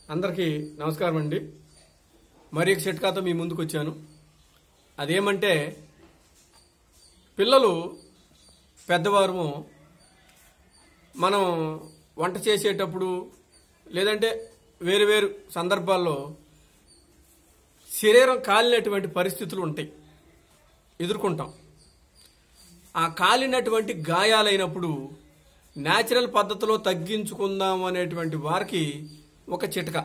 అందరికీ నమస్కారం అండి. మరి ఒక చిట్కాతో మీ ముందుకు వచ్చాను. అదేమంటే పిల్లలు పెద్దవారు మనం వంట చేసేటప్పుడు లేదంటే వేరు వేరు సందర్భాల్లో శరీరం కాలినటువంటి పరిస్థితులు ఉంటాయి, ఎదుర్కొంటాం. ఆ కాలినటువంటి గాయాలైనప్పుడు న్యాచురల్ పద్ధతిలో తగ్గించుకుందాం అనేటువంటి వారికి ఒక చిట్కా.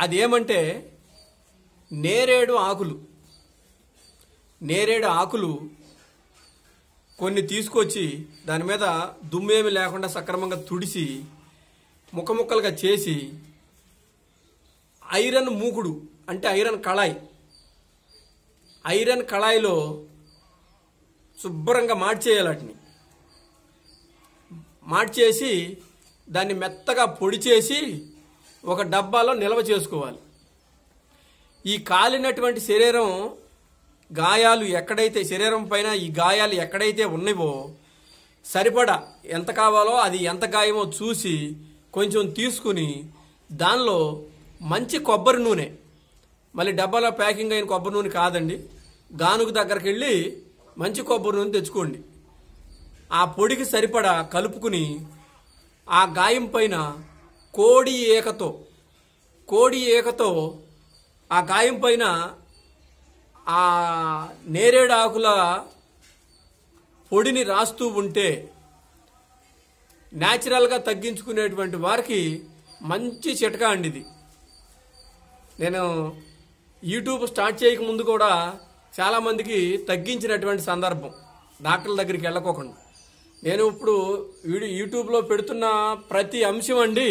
అదేమంటే నేరేడు ఆకులు కొన్ని తీసుకొచ్చి దాని మీద దుమ్మేమి లేకుండా సక్రమంగా తుడిసి ముక్కలుగా చేసి ఐరన్ మూకుడు అంటే ఐరన్ కళాయిలో శుభ్రంగా మార్చేయాలి. మార్చేసి దాన్ని మెత్తగా పొడి చేసి ఒక డబ్బాలో నిల్వ చేసుకోవాలి. ఈ కాలినటువంటి గాయాలు ఎక్కడైతే శరీరం పైన ఈ గాయాలు ఎక్కడైతే ఉన్నాయో సరిపడా ఎంత కావాలో అది ఎంత గాయమో చూసి కొంచెం తీసుకుని దానిలో మంచి కొబ్బరి నూనె, మళ్ళీ డబ్బాలో ప్యాకింగ్ అయిన కొబ్బరి నూనె కాదండి, గానుగు దగ్గరికి వెళ్ళి మంచి కొబ్బరి నూనె తెచ్చుకోండి. ఆ పొడికి సరిపడా కలుపుకుని ఆ గాయం పైన కోడి ఏకతో ఆ గాయం పైన ఆ నేరేడు ఆకుల పొడిని రాస్తూ ఉంటే న్యాచురల్గా తగ్గించుకునేటువంటి వారికి మంచి చిట్కా అండి ఇది. నేను యూట్యూబ్ స్టార్ట్ చేయకముందు కూడా చాలామందికి తగ్గించినటువంటి సందర్భం, డాక్టర్ల దగ్గరికి వెళ్ళకోకుండా. నేను ఇప్పుడు యూట్యూబ్లో పెడుతున్న ప్రతి అంశం అండి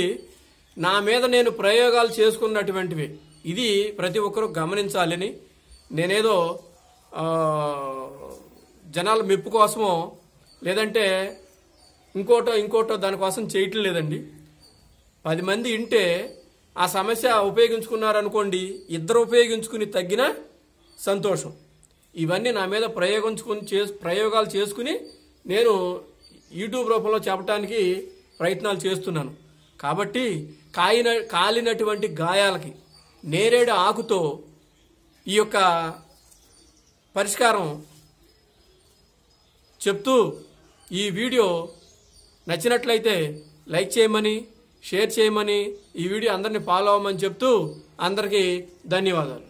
నా మీద నేను ప్రయోగాలు చేసుకున్నటువంటివి. ఇది ప్రతి ఒక్కరూ గమనించాలని, నేనేదో జనాల మెప్పు కోసమో లేదంటే ఇంకోటో దానికోసం చేయటం లేదండి. 10 మంది వింటే ఆ సమస్య ఉపయోగించుకున్నారనుకోండి, ఇద్దరు ఉపయోగించుకుని తగ్గిన సంతోషం. ఇవన్నీ నా మీద ప్రయోగాలు చేసుకుని నేను యూట్యూబ్ రూపంలో చెప్పడానికి ప్రయత్నాలు చేస్తున్నాను. కాబట్టి కాలినటువంటి గాయాలకి నేరేడు ఆకుతో ఈ యొక్క పరిష్కారం చెప్తూ ఈ వీడియో నచ్చినట్లయితే లైక్ చేయమని, షేర్ చేయమని, ఈ వీడియో అందరినీ ఫాలో అవ్వమని చెప్తూ అందరికీ ధన్యవాదాలు.